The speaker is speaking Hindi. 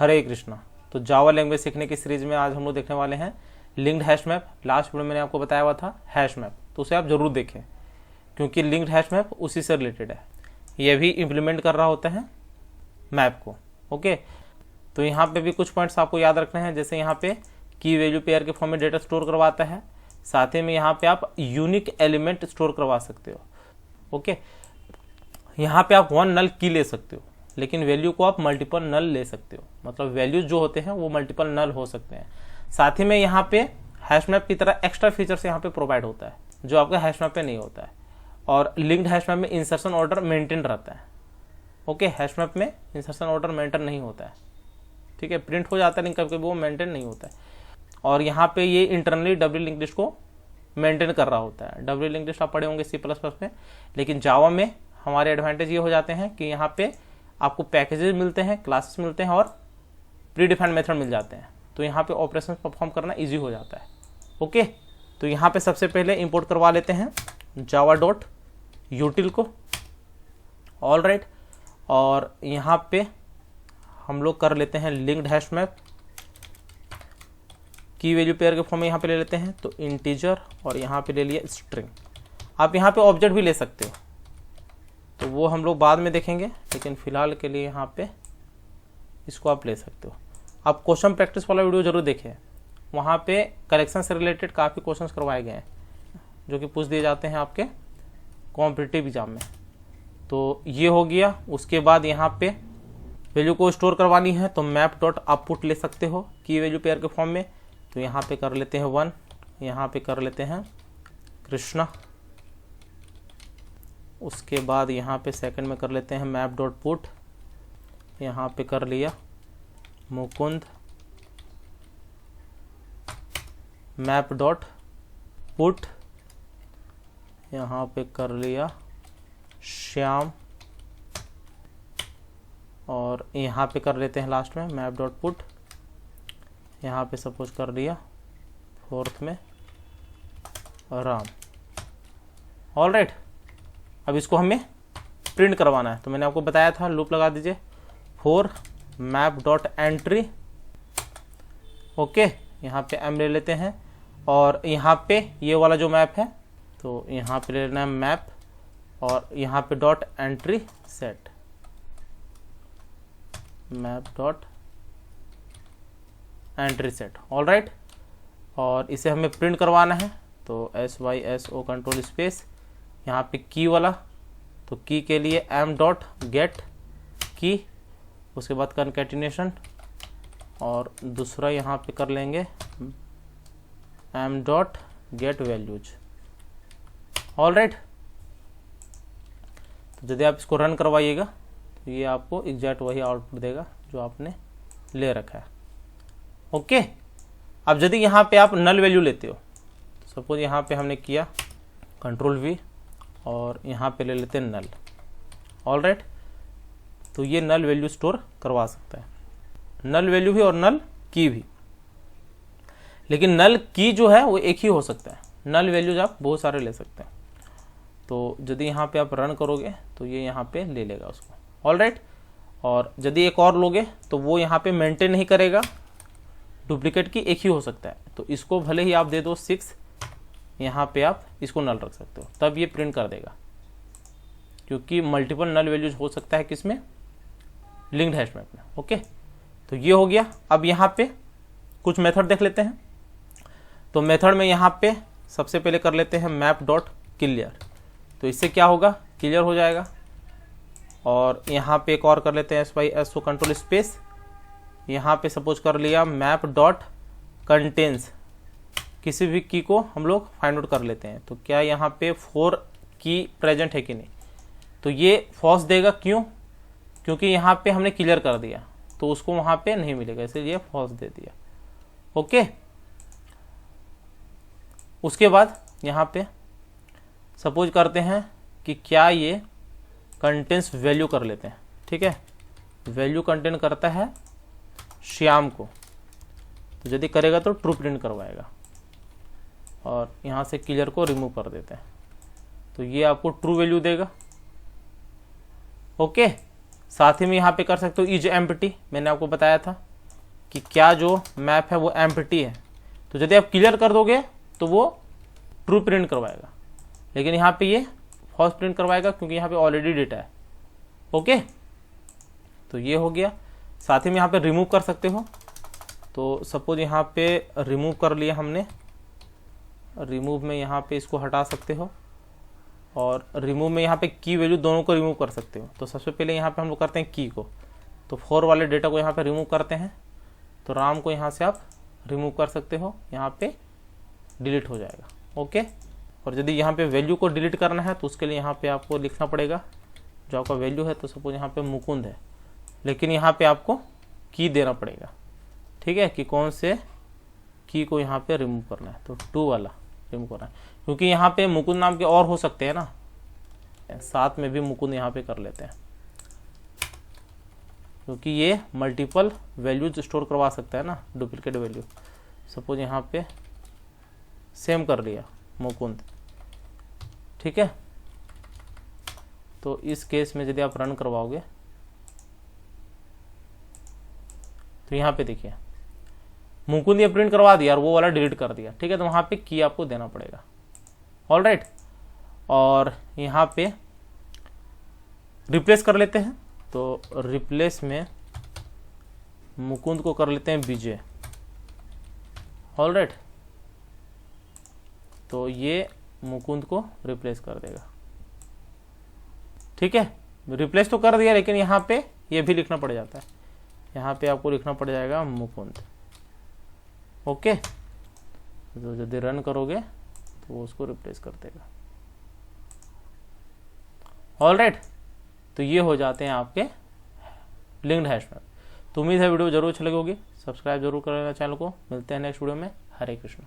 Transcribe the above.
हरे कृष्णा। तो जावा लैंग्वेज सीखने की सीरीज में आज हम लोग देखने वाले हैं linked hash map. Last video मैंने आपको बताया हुआ था हैश मैप, तो उसे आप जरूर देखें क्योंकि लिंक्ड हैश मैप उसी से रिलेटेड है। यह भी इम्प्लीमेंट कर रहा होता है मैप को। ओके, तो यहाँ पे भी कुछ पॉइंट्स आपको याद रखने हैं। जैसे यहाँ पे की वैल्यू पेयर के फॉर्म में डेटा स्टोर करवाता है, साथ ही में यहाँ पे आप यूनिक एलिमेंट स्टोर करवा सकते हो। ओके, यहाँ पे आप वन नल की ले सकते हो, लेकिन वैल्यू को आप मल्टीपल नल ले सकते हो। मतलब वैल्यूज जो होते हैं वो मल्टीपल नल हो सकते हैं। साथ ही में यहाँ पे हैश मैप की तरह एक्स्ट्रा फीचर्स यहाँ पे प्रोवाइड होता है जो आपका हैश मैप पे नहीं होता है। और लिंक्ड हैश मैप में इंसर्शन ऑर्डर मेंटेन रहता है। ओके, हैश मैप में इंसर्शन ऑर्डर मेंटेन नहीं होता है। ठीक है, प्रिंट हो जाता है लेकिन कभी वो मेंटेन नहीं होता है। और यहाँ पे ये इंटरनली डब्ल्यू लिंक लिस्ट को मेंटेन कर रहा होता है। डब्ल्यू लिंक लिस्ट आप पढ़े होंगे C++ में, लेकिन जावा में हमारे एडवांटेज ये हो जाते हैं कि यहाँ पे आपको पैकेजेस मिलते हैं, क्लासेस मिलते हैं और प्री डिफाइंड मेथड मिल जाते हैं। तो यहाँ पे ऑपरेशन परफॉर्म करना इजी हो जाता है। ओके, तो यहाँ पे सबसे पहले इंपोर्ट करवा लेते हैं java.util को। ऑल राइट, और यहाँ पे हम लोग कर लेते हैं लिंक्ड हैश मैप। की वैल्यू पेयर के फॉर्म में यहाँ पे ले लेते हैं, तो इंटीजर और यहाँ पे ले लिया स्ट्रिंग। आप यहाँ पे ऑब्जेक्ट भी ले सकते हो, तो वो हम लोग बाद में देखेंगे, लेकिन फिलहाल के लिए यहाँ पे इसको आप ले सकते हो। आप क्वेश्चन प्रैक्टिस वाला वीडियो जरूर देखें, वहाँ पे करेक्शन से रिलेटेड काफ़ी क्वेश्चंस करवाए गए हैं जो कि पूछ दिए जाते हैं आपके कॉम्पिटिटिव एग्जाम में। तो ये हो गया। उसके बाद यहाँ पे वैल्यू को स्टोर करवानी है तो map.output ले सकते हो की वैल्यू पेयर के फॉर्म में। तो यहाँ पे कर लेते हैं 1, यहाँ पे कर लेते हैं कृष्णा। उसके बाद यहाँ पे सेकंड में कर लेते हैं map.put, यहाँ पे कर लिया मुकुंद। map.put, यहाँ पे कर लिया श्याम। और यहाँ पे कर लेते हैं लास्ट में map.put, यहाँ पे सपोज कर दिया फोर्थ में राम। ऑल राइट, अब इसको हमें प्रिंट करवाना है। तो मैंने आपको बताया था लूप लगा दीजिए फॉर map.entry। ओके, यहाँ पे m ले लेते हैं और यहाँ पे ये वाला जो मैप है तो यहाँ पे ले लेना है मैप और यहाँ पे .entry set, map.entry set। All right, और इसे हमें प्रिंट करवाना है तो SYSO कंट्रोल स्पेस, यहाँ पे की वाला, तो की के लिए m.get की, उसके बाद कंकैटिनेशन, और दूसरा यहाँ पे कर लेंगे m.get values। ऑल राइट, तो यदि आप इसको रन करवाइएगा तो ये आपको एग्जैक्ट वही आउटपुट देगा जो आपने ले रखा है। ओके, अब यदि यहाँ पे आप नल वैल्यू लेते हो, सपोज यहाँ पे हमने किया Ctrl+V और यहाँ पे ले लेते हैं नल। ऑल राइट, तो ये नल वैल्यू स्टोर करवा सकता है, नल वैल्यू भी और नल की भी। लेकिन नल की जो है वो एक ही हो सकता है, नल वैल्यूज आप बहुत सारे ले सकते हैं। तो यदि यहाँ पे आप रन करोगे तो ये यहाँ पे ले लेगा उसको। ऑल राइट, और यदि एक और लोगे तो वो यहाँ पे मेंटेन नहीं करेगा, डुप्लीकेट की एक ही हो सकता है। तो इसको भले ही आप दे दो 6, यहाँ पे आप इसको नल रख सकते हो, तब ये प्रिंट कर देगा, क्योंकि मल्टीपल नल वैल्यूज हो सकता है किसमें, लिंक्ड हैश मैप में। ओके, तो ये हो गया। अब यहाँ पे कुछ मेथड देख लेते हैं। तो मेथड में यहाँ पे सबसे पहले कर लेते हैं map.clear, तो इससे क्या होगा, क्लियर हो जाएगा। और यहाँ पे एक और कर लेते हैं SYSO कंट्रोल स्पेस, यहाँ पे सपोज कर लिया map.contains, किसी भी की को हम लोग फाइंड आउट कर लेते हैं। तो क्या यहाँ पे 4 की प्रेजेंट है कि नहीं, तो ये फॉल्स देगा। क्यों, क्योंकि यहाँ पे हमने क्लियर कर दिया तो उसको वहाँ पे नहीं मिलेगा, इसलिए फॉल्स दे दिया। ओके, उसके बाद यहाँ पे सपोज करते हैं कि क्या ये कंटेंट्स वैल्यू कर लेते हैं। ठीक है, वैल्यू कंटेन करता है श्याम को, तो यदि करेगा तो ट्रू प्रिंट करवाएगा। और यहाँ से क्लियर को रिमूव कर देते हैं तो ये आपको ट्रू वैल्यू देगा। ओके, साथ ही में यहाँ पे कर सकते हो इज एम्प्टी, मैंने आपको बताया था कि क्या जो मैप है वो एम्प्टी है। तो यदि आप क्लियर कर दोगे तो वो ट्रू प्रिंट करवाएगा, लेकिन यहाँ पे ये फॉल्स प्रिंट करवाएगा क्योंकि यहाँ पे ऑलरेडी डेटा है। ओके, तो ये हो गया। साथ ही में यहाँ पे रिमूव कर सकते हो। तो सपोज यहाँ पे रिमूव कर लिया हमने, रिमूव में यहाँ पे इसको हटा सकते हो, और रिमूव में यहाँ पे की वैल्यू दोनों को रिमूव कर सकते हो। तो सबसे पहले यहाँ पे हम लोग करते हैं की को, तो 4 वाले डेटा को यहाँ पे रिमूव करते हैं। तो राम को यहाँ से आप रिमूव कर सकते हो, यहाँ पे डिलीट हो जाएगा। ओके, और यदि यहाँ पे वैल्यू को डिलीट करना है तो उसके लिए यहाँ पे आपको लिखना पड़ेगा जो आपका वैल्यू है। तो सपोज यहाँ पे मुकुंद है, लेकिन यहाँ पे आपको की देना पड़ेगा, ठीक है, कि कौन से की को यहाँ पे रिमूव करना है। तो 2 वाला रिमूव करना है, क्योंकि यहाँ पे मुकुंद नाम के और हो सकते हैं ना, साथ में भी मुकुंद यहाँ पे कर लेते हैं, क्योंकि ये मल्टीपल वैल्यूज स्टोर करवा सकता है ना, डुप्लीकेट वैल्यू। सपोज यहाँ पे सेम कर लिया मुकुंद, ठीक है। तो इस केस में यदि आप रन करवाओगे तो यहाँ पे देखिए मुकुंद ये प्रिंट करवा दिया और वो वाला डिलीट कर दिया, ठीक है। तो वहाँ पे की आपको देना पड़ेगा। ऑल राइट, और यहाँ पे रिप्लेस कर लेते हैं। तो रिप्लेस में मुकुंद को कर लेते हैं विजय। ऑल राइट, तो ये मुकुंद को रिप्लेस कर देगा, ठीक है। रिप्लेस तो कर दिया, लेकिन यहाँ पे ये भी लिखना पड़ जाता है, यहाँ पे आपको लिखना पड़ जाएगा मुकुंद। ओके, तो यदि रन करोगे तो वो उसको रिप्लेस कर देगा। ऑल राइट, तो ये हो जाते हैं आपके लिंक्ड हैश मैप। तो उम्मीद है वीडियो जरूर अच्छी लगी होगी। सब्सक्राइब जरूर कर लेना चैनल को। मिलते हैं नेक्स्ट वीडियो में। हरे कृष्ण।